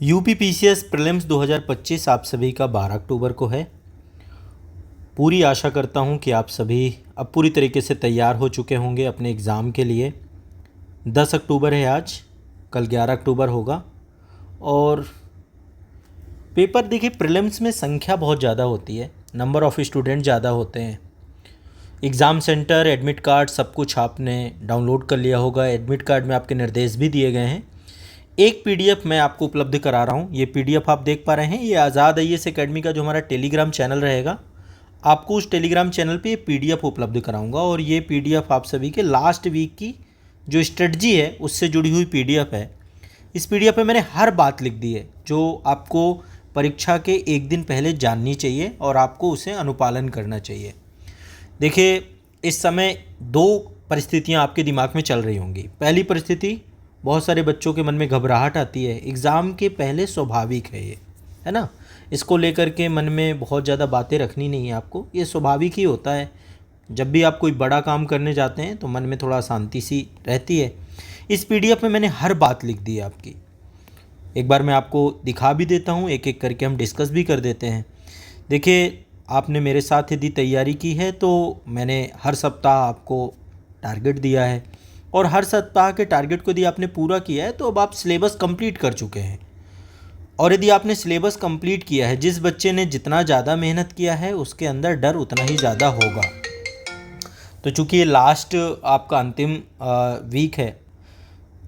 UP PCS prelims 2025 आप सभी का 12 अक्टूबर को है। पूरी आशा करता हूं कि आप सभी अब पूरी तरीके से तैयार हो चुके होंगे अपने एग्ज़ाम के लिए। 10 अक्टूबर है आज, कल 11 अक्टूबर होगा। और पेपर देखिए, प्रीलिम्स में संख्या बहुत ज़्यादा होती है, नंबर ऑफ़ स्टूडेंट ज़्यादा होते हैं। एग्ज़ाम सेंटर, एडमिट कार्ड सब कुछ आपने डाउनलोड कर लिया होगा। एडमिट कार्ड में आपके निर्देश भी दिए गए हैं। एक पीडीएफ मैं आपको उपलब्ध करा रहा हूँ। ये पीडीएफ आप देख पा रहे हैं, ये आज़ाद आईएएस एकेडमी का जो हमारा टेलीग्राम चैनल रहेगा, आपको उस टेलीग्राम चैनल पे ये पीडीएफ उपलब्ध कराऊंगा। और ये पीडीएफ आप सभी के लास्ट वीक की जो स्ट्रेटजी है उससे जुड़ी हुई पीडीएफ है। इस पीडीएफ में मैंने हर बात लिख दी है जो आपको परीक्षा के एक दिन पहले जाननी चाहिए और आपको उसे अनुपालन करना चाहिए। देखिए, इस समय दो परिस्थितियाँ आपके दिमाग में चल रही होंगी। पहली परिस्थिति, बहुत सारे बच्चों के मन में घबराहट आती है एग्ज़ाम के पहले। स्वाभाविक है ये, है ना। इसको लेकर के मन में बहुत ज़्यादा बातें रखनी नहीं है आपको, ये स्वाभाविक ही होता है। जब भी आप कोई बड़ा काम करने जाते हैं तो मन में थोड़ा शांति सी रहती है। इस पीडीएफ में मैंने हर बात लिख दी है आपकी। एक बार मैं आपको दिखा भी देता हूँ, एक एक करके हम डिस्कस भी कर देते हैं। देखिए, आपने मेरे साथ यदि तैयारी की है तो मैंने हर सप्ताह आपको टारगेट दिया है, और हर सप्ताह के टारगेट को यदि आपने पूरा किया है तो अब आप सिलेबस कंप्लीट कर चुके हैं। और यदि आपने सिलेबस कंप्लीट किया है, जिस बच्चे ने जितना ज़्यादा मेहनत किया है उसके अंदर डर उतना ही ज़्यादा होगा। तो चूँकि ये लास्ट आपका अंतिम वीक है,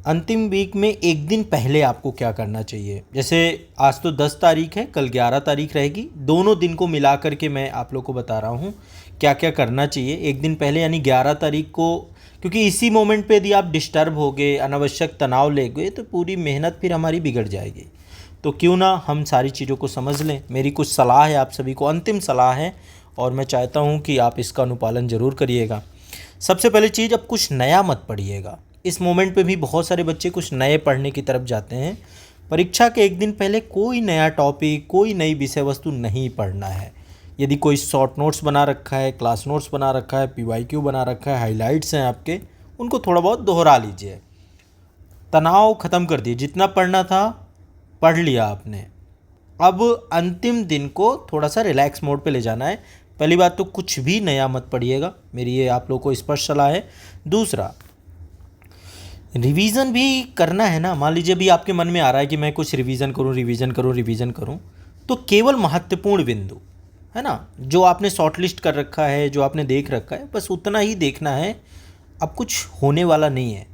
अंतिम वीक में एक दिन पहले आपको क्या करना चाहिए। जैसे आज तो 10 तारीख है, कल 11 तारीख रहेगी। दोनों दिन को मिला करके मैं आप लोग को बता रहा हूँ क्या क्या करना चाहिए एक दिन पहले, यानी 11 तारीख को। क्योंकि इसी मोमेंट पे यदि आप डिस्टर्ब हो गए, अनावश्यक तनाव ले गए, तो पूरी मेहनत फिर हमारी बिगड़ जाएगी। तो क्यों ना हम सारी चीज़ों को समझ लें। मेरी कुछ सलाह है आप सभी को, अंतिम सलाह है, और मैं चाहता हूँ कि आप इसका अनुपालन ज़रूर करिएगा। सबसे पहली चीज़, अब कुछ नया मत पढ़िएगा। इस मोमेंट पे भी बहुत सारे बच्चे कुछ नए पढ़ने की तरफ जाते हैं। परीक्षा के एक दिन पहले कोई नया टॉपिक, कोई नई विषय वस्तु नहीं पढ़ना है। यदि कोई शॉर्ट नोट्स बना रखा है, क्लास नोट्स बना रखा है, पीवाईक्यू बना रखा है, हाइलाइट्स हैं आपके, उनको थोड़ा बहुत दोहरा लीजिए। तनाव ख़त्म कर दिए, जितना पढ़ना था पढ़ लिया आपने। अब अंतिम दिन को थोड़ा सा रिलैक्स मोड पे ले जाना है। पहली बात तो कुछ भी नया मत पढ़िएगा, मेरी ये आप लोगों को स्पष्ट सलाह है। दूसरा, रिवीजन भी करना है ना। मान लीजिए भी आपके मन में आ रहा है कि मैं कुछ रिवीजन करूं, तो केवल महत्वपूर्ण बिंदु, है ना, जो आपने शॉर्टलिस्ट कर रखा है, जो आपने देख रखा है, बस उतना ही देखना है। अब कुछ होने वाला नहीं है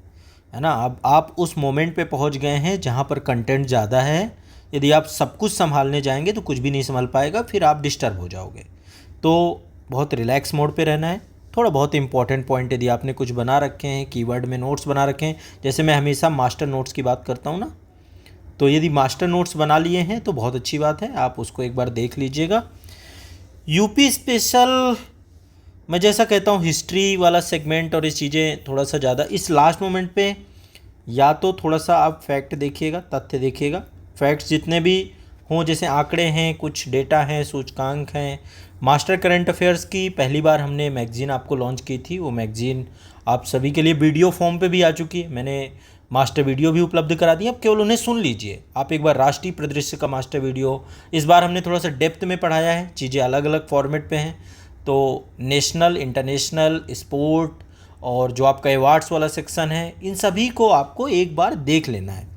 ना। अब आप उस मोमेंट पे पहुंच गए हैं जहां पर कंटेंट ज़्यादा है। यदि आप सब कुछ संभालने जाएंगे तो कुछ भी नहीं संभाल पाएगा, फिर आप डिस्टर्ब हो जाओगे। तो बहुत रिलैक्स मोड पे रहना है। थोड़ा बहुत इंपॉर्टेंट पॉइंट यदि आपने कुछ बना रखे हैं, कीवर्ड में नोट्स बना रखे हैं, जैसे मैं हमेशा मास्टर नोट्स की बात करता हूँ ना, तो यदि मास्टर नोट्स बना लिए हैं तो बहुत अच्छी बात है, आप उसको एक बार देख लीजिएगा। यूपी स्पेशल, मैं जैसा कहता हूँ, हिस्ट्री वाला सेगमेंट और ये चीज़ें थोड़ा सा ज़्यादा इस लास्ट मोमेंट पे, या तो थोड़ा सा आप फैक्ट देखिएगा, तथ्य देखिएगा। फैक्ट्स जितने भी हों, जैसे आंकड़े हैं, कुछ डेटा हैं, सूचकांक हैं। मास्टर करंट अफेयर्स की पहली बार हमने मैगज़ीन आपको लॉन्च की थी, वो मैगज़ीन आप सभी के लिए वीडियो फॉर्म पे भी आ चुकी है। मैंने मास्टर वीडियो भी उपलब्ध करा दी, अब केवल उन्हें सुन लीजिए आप एक बार। राष्ट्रीय परिदृश्य का मास्टर वीडियो इस बार हमने थोड़ा सा डेप्थ में पढ़ाया है, चीज़ें अलग अलग फॉर्मेट पे हैं। तो नेशनल, इंटरनेशनल, स्पोर्ट और जो आपका अवार्ड्स वाला सेक्शन है, इन सभी को आपको एक बार देख लेना है।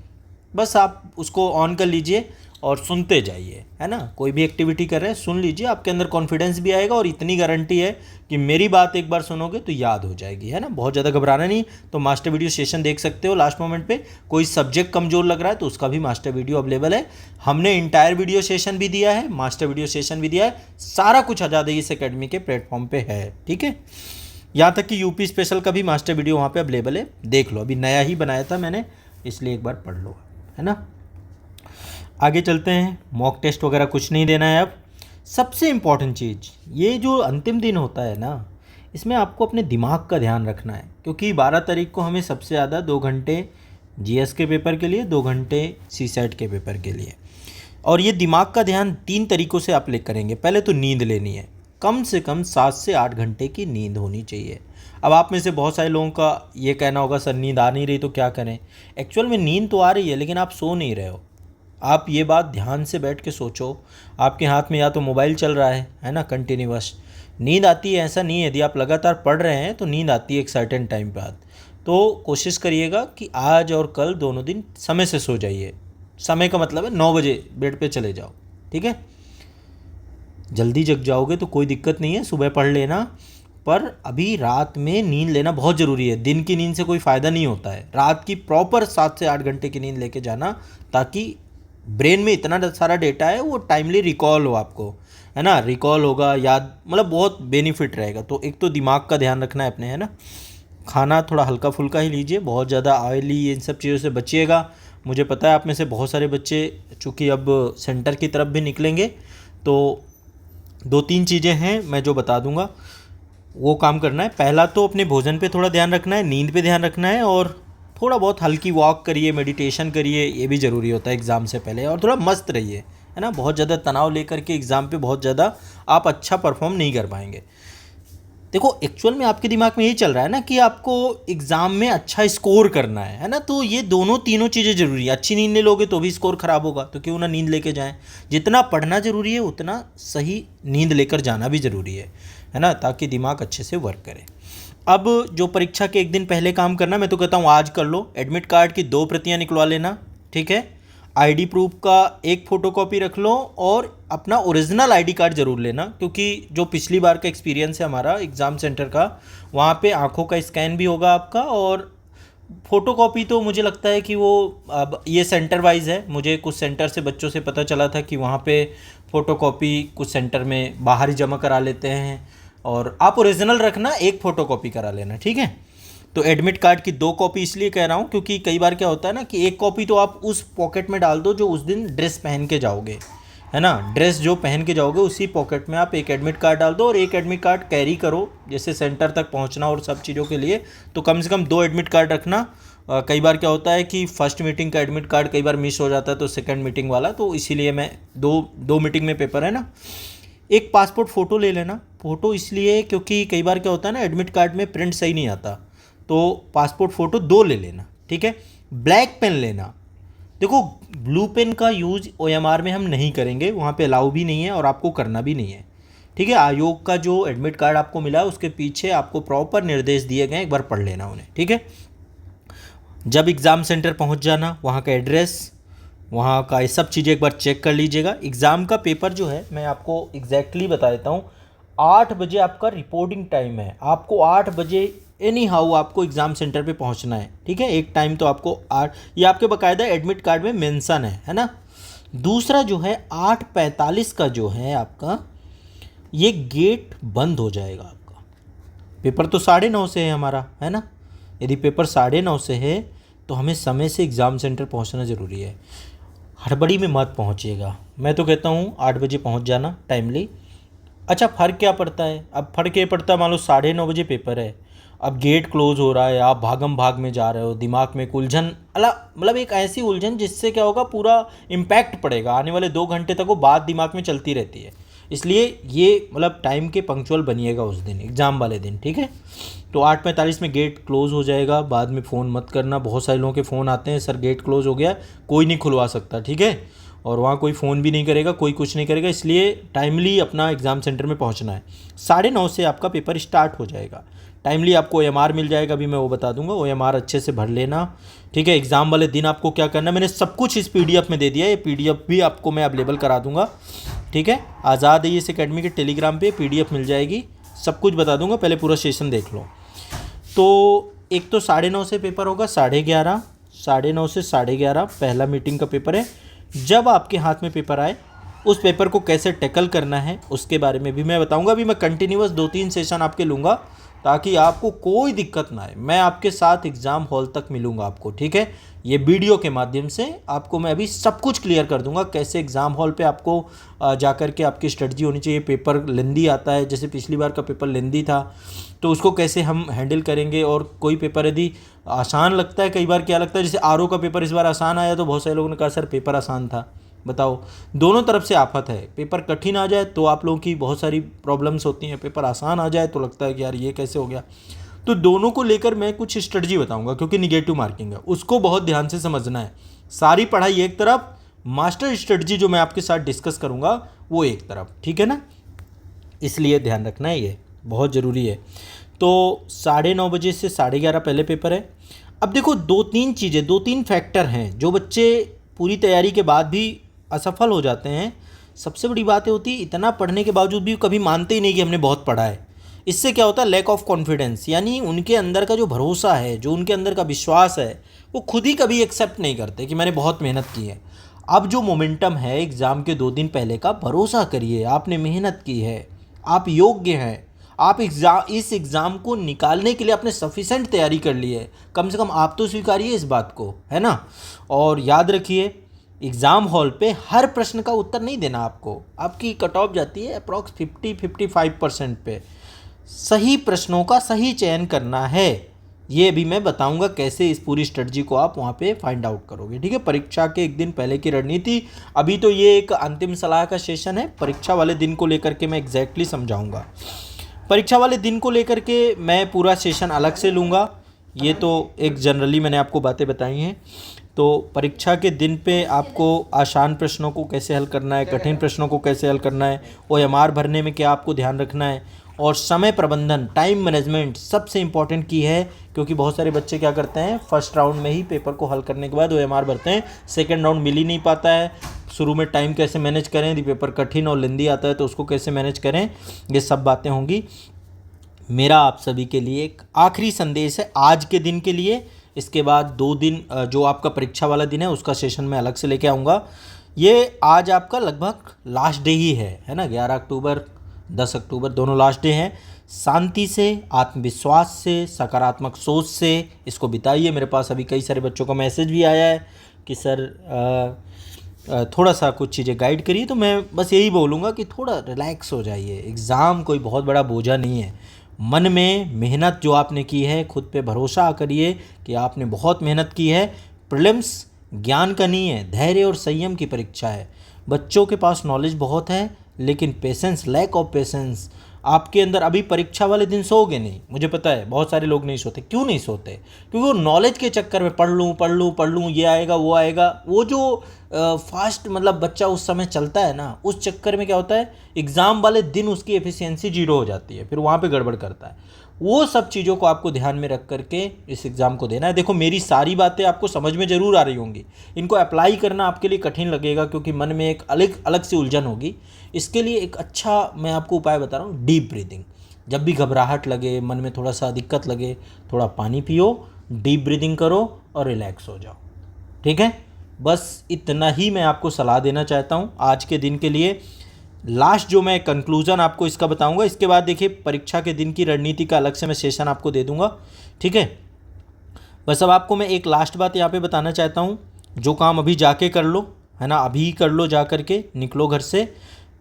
बस आप उसको ऑन कर लीजिए और सुनते जाइए, है ना। कोई भी एक्टिविटी कर रहे हैं, सुन लीजिए, आपके अंदर कॉन्फिडेंस भी आएगा। और इतनी गारंटी है कि मेरी बात एक बार सुनोगे तो याद हो जाएगी, है ना। बहुत ज़्यादा घबराना नहीं। तो मास्टर वीडियो सेशन देख सकते हो लास्ट मोमेंट पे। कोई सब्जेक्ट कमज़ोर लग रहा है तो उसका भी मास्टर वीडियो अवेलेबल है। हमने इंटायर वीडियो सेशन भी दिया है, मास्टर वीडियो सेशन भी दिया है, सारा कुछ आज़ाद आईएएस एकेडमी के प्लेटफॉर्म पर है, ठीक है। यहाँ तक कि यूपी स्पेशल का भी मास्टर वीडियो वहाँ पे अवेलेबल है, देख लो। अभी नया ही बनाया था मैंने, इसलिए एक बार पढ़ लो, है ना। आगे चलते हैं। मॉक टेस्ट वगैरह कुछ नहीं देना है अब। सबसे इम्पॉर्टेंट चीज़, ये जो अंतिम दिन होता है ना, इसमें आपको अपने दिमाग का ध्यान रखना है। क्योंकि 12 तारीख को हमें सबसे ज़्यादा 2 घंटे जीएस के पेपर के लिए, 2 घंटे सीसेट के पेपर के लिए। और ये दिमाग का ध्यान 3 तरीक़ों से आप ले करेंगे। पहले तो नींद लेनी है, कम से कम 7 से 8 घंटे की नींद होनी चाहिए। अब आप में से बहुत सारे लोगों का ये कहना होगा, सर नींद आ नहीं रही तो क्या करें। एक्चुअल में नींद तो आ रही है, लेकिन आप सो नहीं रहे हो। आप ये बात ध्यान से बैठ के सोचो। आपके हाथ में या तो मोबाइल चल रहा है ना, कंटिन्यूअस नींद आती है, ऐसा नहीं है। यदि आप लगातार पढ़ रहे हैं तो नींद आती है एक सर्टेन टाइम बाद। तो कोशिश करिएगा कि आज और कल दोनों दिन समय से सो जाइए। समय का मतलब है 9 बजे बेड पे चले जाओ, ठीक है। जल्दी जग जाओगे तो कोई दिक्कत नहीं है, सुबह पढ़ लेना, पर अभी रात में नींद लेना बहुत ज़रूरी है। दिन की नींद से कोई फ़ायदा नहीं होता है, रात की प्रॉपर 7 से 8 घंटे की नींद लेके जाना, ताकि ब्रेन में इतना सारा डेटा है वो टाइमली रिकॉल हो आपको, है ना, रिकॉल होगा, याद, मतलब बहुत बेनिफिट रहेगा। तो एक तो दिमाग का ध्यान रखना है अपने, है ना। खाना थोड़ा हल्का फुल्का ही लीजिए, बहुत ज़्यादा ऑयली इन सब चीज़ों से बचिएगा। मुझे पता है आप में से बहुत सारे बच्चे चूँकि अब सेंटर की तरफ भी निकलेंगे, तो 2-3 चीज़ें हैं मैं जो बता दूंगा, वो काम करना है। पहला तो अपने भोजन पे थोड़ा ध्यान रखना है, नींद पे ध्यान रखना है, और थोड़ा बहुत हल्की वॉक करिए, मेडिटेशन करिए, ये भी ज़रूरी होता है एग्ज़ाम से पहले। और थोड़ा मस्त रहिए, है ना। बहुत ज़्यादा तनाव लेकर के एग्ज़ाम पे बहुत ज़्यादा आप अच्छा परफॉर्म नहीं कर पाएंगे। देखो एक्चुअल में आपके दिमाग में यही चल रहा है ना कि आपको एग्ज़ाम में अच्छा स्कोर करना है ना। तो ये दोनों तीनों चीज़ें ज़रूरी है। अच्छी नींद नहीं लोगे तो भी स्कोर ख़राब होगा, तो क्यों ना नींद लेके जाएं। जितना पढ़ना ज़रूरी है उतना सही नींद लेकर जाना भी ज़रूरी है ना, ताकि दिमाग अच्छे से वर्क करे। अब जो परीक्षा के एक दिन पहले काम करना, मैं तो कहता हूँ आज कर लो। एडमिट कार्ड की 2 प्रतियाँ निकलवा लेना, ठीक है। आईडी प्रूफ का एक फ़ोटोकॉपी रख लो, और अपना ओरिजिनल आईडी कार्ड ज़रूर लेना, क्योंकि जो पिछली बार का एक्सपीरियंस है हमारा एग्ज़ाम सेंटर का, वहाँ पे आंखों का स्कैन भी होगा आपका, और फ़ोटोकॉपी तो मुझे लगता है कि वो अब ये सेंटर वाइज है। मुझे कुछ सेंटर से बच्चों से पता चला था कि वहाँ पे फ़ोटोकॉपी कुछ सेंटर में बाहर ही जमा करा लेते हैं, और आप ओरिजिनल रखना, एक फ़ोटोकॉपी करा लेना, ठीक है। तो एडमिट कार्ड की 2 कॉपी इसलिए कह रहा हूँ क्योंकि कई बार क्या होता है ना कि एक कॉपी तो आप उस पॉकेट में डाल दो जो उस दिन ड्रेस पहन के जाओगे, है ना। ड्रेस जो पहन के जाओगे उसी पॉकेट में आप एक एडमिट कार्ड डाल दो, और एक एडमिट कार्ड कैरी करो, जैसे सेंटर तक पहुंचना और सब चीज़ों के लिए। तो कम से कम 2 एडमिट कार्ड रखना। कई बार क्या होता है कि फर्स्ट मीटिंग का एडमिट कार्ड कई बार मिस हो जाता है, तो सेकंड मीटिंग वाला, तो इसीलिए मैं दो मीटिंग में पेपर है ना। एक पासपोर्ट फ़ोटो ले लेना। फ़ोटो इसलिए क्योंकि कई बार क्या होता है ना, एडमिट कार्ड में प्रिंट सही नहीं आता, तो पासपोर्ट फ़ोटो 2 ले लेना, ठीक है। ब्लैक पेन लेना। देखो ब्लू पेन का यूज़ ओएमआर में हम नहीं करेंगे, वहाँ पे अलाउ भी नहीं है और आपको करना भी नहीं है, ठीक है। आयोग का जो एडमिट कार्ड आपको मिला है उसके पीछे आपको प्रॉपर निर्देश दिए गए, एक बार पढ़ लेना उन्हें, ठीक है। जब एग्ज़ाम सेंटर पहुँच जाना, वहाँ का एड्रेस, वहाँ का ये सब चीज़ें एक बार चेक कर लीजिएगा। एग्ज़ाम का पेपर जो है मैं आपको एग्जैक्टली बता देता हूँ, 8 बजे आपका रिपोर्टिंग टाइम है। आपको 8 बजे एनी हाउ आपको एग्ज़ाम सेंटर पे पहुंचना है, ठीक है। एक टाइम तो आपको 8, ये आपके बाकायदा एडमिट कार्ड में मेंशन है ना। दूसरा जो है 8:45 का जो है आपका, ये गेट बंद हो जाएगा आपका। पेपर तो 9:30 से है हमारा, है ना। यदि पेपर 9:30 से है तो हमें समय से एग्ज़ाम सेंटर पहुंचना ज़रूरी है। हड़बड़ी में मत पहुंचिएगा, मैं तो कहता हूँ 8 बजे पहुंच जाना टाइमली। अच्छा फ़र्क क्या पड़ता है, अब फ़र्क ये पड़ता है, मान लो 9:30 बजे पेपर है, अब गेट क्लोज हो रहा है, आप भागम भाग में जा रहे हो, दिमाग में एक उलझन, अला मतलब एक ऐसी उलझन जिससे क्या होगा, पूरा इम्पैक्ट पड़ेगा, आने वाले 2 घंटे तक वो बात दिमाग में चलती रहती है। इसलिए ये मतलब टाइम के पंक्चुअल बनिएगा उस दिन, एग्ज़ाम वाले दिन, ठीक है। तो 8:45 में गेट क्लोज़ हो जाएगा। बाद में फ़ोन मत करना, बहुत सारे लोगों के फ़ोन आते हैं, सर गेट क्लोज़ हो गया, कोई नहीं खुलवा सकता, ठीक है। और वहाँ कोई फ़ोन भी नहीं करेगा, कोई कुछ नहीं करेगा, इसलिए टाइमली अपना एग्ज़ाम सेंटर में पहुँचना है। 9:30 से आपका पेपर स्टार्ट हो जाएगा। टाइमली आपको ओएमआर मिल जाएगा, अभी मैं वो बता दूंगा। ओएमआर अच्छे से भर लेना, ठीक है। एग्ज़ाम वाले दिन आपको क्या करना है, मैंने सब कुछ इस पीडीएफ में दे दिया है, ये पीडीएफ भी आपको मैं अवेलेबल करा दूंगा, ठीक है। आज़ाद AES अकेडमी के टेलीग्राम पे पीडीएफ मिल जाएगी, सब कुछ बता दूंगा, पहले पूरा सेशन देख लो। तो एक तो 9:30 से पेपर होगा, 11:30, 9:30 से 11:30 पहला मीटिंग का पेपर है। जब आपके हाथ में पेपर आए, उस पेपर को कैसे टैकल करना है उसके बारे में भी मैं बताऊंगा। अभी मैं कंटिन्यूअस 2-3 सेशन आपके लूँगा ताकि आपको कोई दिक्कत ना आए। मैं आपके साथ एग्ज़ाम हॉल तक मिलूँगा आपको, ठीक है। ये वीडियो के माध्यम से आपको मैं अभी सब कुछ क्लियर कर दूंगा, कैसे एग्ज़ाम हॉल पे आपको जाकर के आपकी स्ट्रेटजी होनी चाहिए। पेपर लेंदी आता है, जैसे पिछली बार का पेपर लेंदी था, तो उसको कैसे हम हैंडल करेंगे। और कोई पेपर यदि आसान लगता है, कई बार क्या लगता है, जैसे आरओ का पेपर इस बार आसान आया तो बहुत सारे लोगों ने कहा सर पेपर आसान था। बताओ, दोनों तरफ से आफत है। पेपर कठिन आ जाए तो आप लोगों की बहुत सारी प्रॉब्लम्स होती हैं, पेपर आसान आ जाए तो लगता है कि यार ये कैसे हो गया। तो दोनों को लेकर मैं कुछ स्ट्रेटजी बताऊंगा, क्योंकि निगेटिव मार्किंग है, उसको बहुत ध्यान से समझना है। सारी पढ़ाई एक तरफ, मास्टर स्ट्रेटजी जो मैं आपके साथ डिस्कस करूँगा वो एक तरफ, ठीक है ना। इसलिए ध्यान रखना है, ये बहुत ज़रूरी है। तो 9:30 बजे से 11:30 पहले पेपर है। अब देखो दो तीन फैक्टर हैं जो बच्चे पूरी तैयारी के बाद भी असफल हो जाते हैं। सबसे बड़ी बात ये होती है इतना पढ़ने के बावजूद भी कभी मानते ही नहीं कि हमने बहुत पढ़ा है। इससे क्या होता है, लैक ऑफ कॉन्फिडेंस, यानी उनके अंदर का जो भरोसा है, जो उनके अंदर का विश्वास है, वो खुद ही कभी एक्सेप्ट नहीं करते कि मैंने बहुत मेहनत की है। अब जो मोमेंटम है एग्ज़ाम के 2 दिन पहले का, भरोसा करिए आपने मेहनत की है, आप योग्य हैं, आप इस एग्ज़ाम को निकालने के लिए आपने सफिशेंट तैयारी कर ली है। कम से कम आप तो स्वीकारिए इस बात को, है ना। और याद रखिए एग्ज़ाम हॉल पे हर प्रश्न का उत्तर नहीं देना आपको, आपकी कट ऑफ जाती है अप्रॉक्स 50-55% पे। सही प्रश्नों का सही चयन करना है, ये भी मैं बताऊंगा कैसे इस पूरी स्ट्रेटजी को आप वहाँ पे फाइंड आउट करोगे, ठीक है। परीक्षा के एक दिन पहले की रणनीति, अभी तो ये एक अंतिम सलाह का सेशन है, परीक्षा वाले दिन को लेकर के मैं एग्जैक्टली समझाऊंगा। परीक्षा वाले दिन को लेकर के मैं पूरा सेशन अलग से लूँगा, ये तो एक जनरली मैंने आपको बातें बताई हैं। तो परीक्षा के दिन पे आपको आसान प्रश्नों को कैसे हल करना है, कठिन प्रश्नों को कैसे हल करना है, OMR भरने में क्या आपको ध्यान रखना है, और समय प्रबंधन, टाइम मैनेजमेंट सबसे इम्पॉर्टेंट की है। क्योंकि बहुत सारे बच्चे क्या करते हैं, फर्स्ट राउंड में ही पेपर को हल करने के बाद OMR भरते हैं, सेकेंड राउंड मिल ही नहीं पाता है। शुरू में टाइम कैसे मैनेज करें, यदि पेपर कठिन और लेंदी आता है तो उसको कैसे मैनेज करें, ये सब बातें होंगी। मेरा आप सभी के लिए एक आखिरी संदेश है आज के दिन के लिए। इसके बाद 2 दिन जो आपका परीक्षा वाला दिन है उसका सेशन मैं अलग से लेके आऊँगा। ये आज आपका लगभग लास्ट डे ही है ना। 11 अक्टूबर 10 अक्टूबर दोनों लास्ट डे हैं। शांति से, आत्मविश्वास से, सकारात्मक सोच से इसको बिताइए। मेरे पास अभी कई सारे बच्चों का मैसेज भी आया है कि सर थोड़ा सा कुछ चीज़ें गाइड करिए, तो मैं बस यही बोलूँगा कि थोड़ा रिलैक्स हो जाइए। एग्ज़ाम कोई बहुत बड़ा बोझा नहीं है। मन में मेहनत जो आपने की है, खुद पे भरोसा करिए कि आपने बहुत मेहनत की है। प्रीलिम्स ज्ञान का नहीं है, धैर्य और संयम की परीक्षा है। बच्चों के पास नॉलेज बहुत है लेकिन पेशेंस, लैक ऑफ पेशेंस आपके अंदर। अभी परीक्षा वाले दिन सोओगे नहीं, मुझे पता है बहुत सारे लोग नहीं सोते। क्यों नहीं सोते? क्योंकि वो नॉलेज के चक्कर में पढ़ लूँ, ये आएगा वो आएगा, वो जो फास्ट मतलब बच्चा उस समय चलता है ना, उस चक्कर में क्या होता है, एग्ज़ाम वाले दिन उसकी एफिशिएंसी 0 हो जाती है, फिर वहाँ पे गड़बड़ करता है। वो सब चीज़ों को आपको ध्यान में रख करके इस एग्ज़ाम को देना है। देखो मेरी सारी बातें आपको समझ में ज़रूर आ रही होंगी, इनको अप्लाई करना आपके लिए कठिन लगेगा क्योंकि मन में एक अलग अलग सी उलझन होगी। इसके लिए एक अच्छा मैं आपको उपाय बता रहा हूँ, डीप ब्रीदिंग। जब भी घबराहट लगे, मन में थोड़ा सा दिक्कत लगे, थोड़ा पानी पियो, डीप ब्रीदिंग करो और रिलैक्स हो जाओ, ठीक है। बस इतना ही मैं आपको सलाह देना चाहता हूँ आज के दिन के लिए। लास्ट जो मैं कंक्लूज़न आपको इसका बताऊंगा, इसके बाद देखिए परीक्षा के दिन की रणनीति का अलग से मैं सेशन आपको दे दूंगा, ठीक है। बस अब आपको मैं एक लास्ट बात यहाँ पे बताना चाहता हूँ, जो काम अभी जाके कर लो, है ना, अभी कर लो, जा करके निकलो घर से।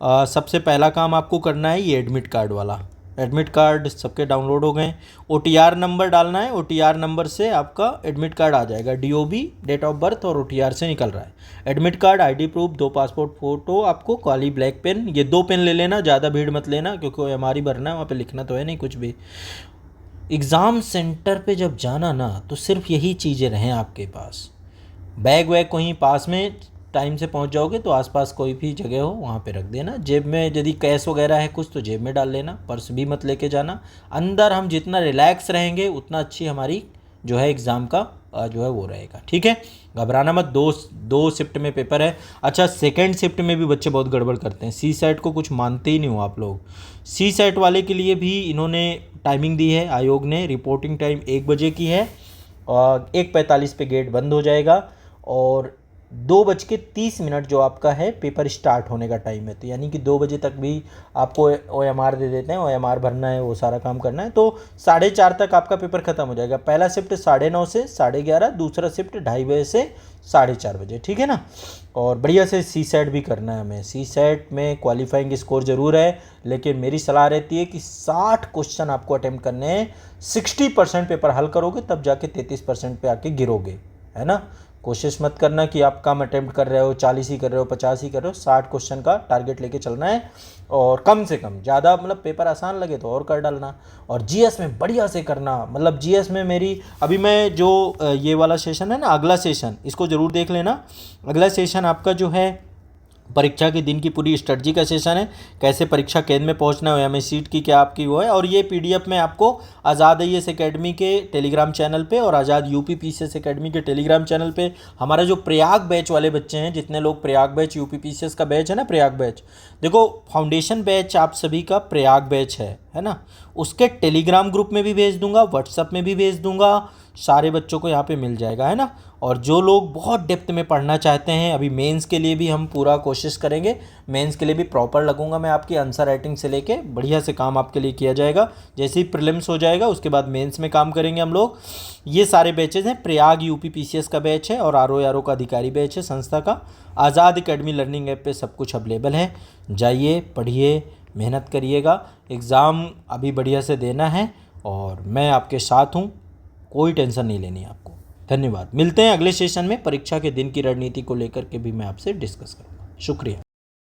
सबसे पहला काम आपको करना है ये एडमिट कार्ड वाला। एडमिट कार्ड सबके डाउनलोड हो गए। OTR नंबर डालना है, OTR नंबर से आपका एडमिट कार्ड आ जाएगा। DOB डेट ऑफ बर्थ और OTR से निकल रहा है। Admit card, ID proof, 2 passport photo, आपको काली ब्लैक पेन, ये 2 पेन ले लेना, ज़्यादा भीड़ मत लेना क्योंकि हमारी भरना है, वहाँ पे लिखना तो है नहीं कुछ भी। एग्ज़ाम सेंटर पे जब जाना ना तो सिर्फ यही चीज़ें रहें आपके पास। बैग वैग कहीं पास में टाइम से पहुंच जाओगे तो आसपास कोई भी जगह हो वहाँ पे रख देना। जेब में यदि कैश वगैरह है कुछ तो जेब में डाल लेना, पर्स भी मत लेके जाना। अंदर हम जितना रिलैक्स रहेंगे उतना अच्छी हमारी जो है एग्ज़ाम का जो है वो रहेगा, ठीक है। घबराना मत। दो शिफ्ट में पेपर है। अच्छा, सेकेंड शिफ्ट में भी बच्चे बहुत गड़बड़ करते हैं। CSAT को कुछ मानते ही नहीं हो आप लोग। CSAT वाले के लिए भी इन्होंने टाइमिंग दी है, आयोग ने। रिपोर्टिंग टाइम 1 बजे की है और 1:45 पे गेट बंद हो जाएगा और 2:30 जो आपका है पेपर स्टार्ट होने का टाइम है। तो यानी कि 2 बजे तक भी आपको OMR दे देते हैं, OMR भरना है, वो सारा काम करना है। तो 4:30 तक आपका पेपर ख़त्म हो जाएगा। पहला शिफ्ट 9:30 से 11:30, दूसरा शिफ्ट 2:30 बजे से 4:30 बजे, ठीक है ना। और बढ़िया से CSAT भी करना है हमें। CSAT में क्वालिफाइंग स्कोर ज़रूर है लेकिन मेरी सलाह रहती है कि 60 क्वेश्चन आपको अटैम्प्ट करने हैं। 60% पेपर हल करोगे तब जाके 33% पे आके गिरोगे, है ना। कोशिश मत करना कि आप कम अटेम्प्ट कर रहे हो, 40 ही कर रहे हो, 50 ही कर रहे हो, 60 क्वेश्चन का टारगेट लेके चलना है। और कम से कम, ज़्यादा मतलब पेपर आसान लगे तो और कर डालना। और जीएस में बढ़िया से करना, मतलब जीएस में मेरी अभी मैं जो ये वाला सेशन है ना, अगला सेशन, इसको ज़रूर देख लेना। अगला सेशन आपका जो है परीक्षा के दिन की पूरी स्ट्रेटजी का सेशन है, कैसे परीक्षा केंद्र में पहुंचना है, हमें सीट की क्या आपकी वो है। और ये पीडीएफ में आपको आज़ाद आईएएस एकेडमी के टेलीग्राम चैनल पे और आज़ाद यूपी पीसीएस एकेडमी के टेलीग्राम चैनल पे हमारा जो प्रयाग बैच वाले बच्चे हैं, जितने लोग प्रयाग बैच, यूपी पीसीएस का बैच है ना, प्रयाग बैच, देखो फाउंडेशन बैच आप सभी का प्रयाग बैच है ना, उसके टेलीग्राम ग्रुप में भी भेज दूंगा, व्हाट्सअप में भी भेज दूंगा, सारे बच्चों को यहाँ पे मिल जाएगा, है ना। और जो लोग बहुत डेप्थ में पढ़ना चाहते हैं, अभी मेंस के लिए भी हम पूरा कोशिश करेंगे, मेंस के लिए भी प्रॉपर लगूंगा मैं, आपकी आंसर राइटिंग से लेके बढ़िया से काम आपके लिए किया जाएगा। जैसे ही प्रीलिम्स हो जाएगा उसके बाद मेंस में काम करेंगे हम लोग। ये सारे बैचेज हैं, प्रयाग यूपी पीसीएस का बैच है और आरओ का अधिकारी बैच है संस्था का। आज़ाद एकेडमी लर्निंग ऐप पे सब कुछ अवेलेबल है, जाइए पढ़िए, मेहनत करिएगा, एग्ज़ाम अभी बढ़िया से देना है और मैं आपके साथ हूँ, कोई टेंशन नहीं लेनी आपको। धन्यवाद। मिलते हैं अगले सेशन में, परीक्षा के दिन की रणनीति को लेकर के भी मैं आपसे डिस्कस करूँगा। शुक्रिया।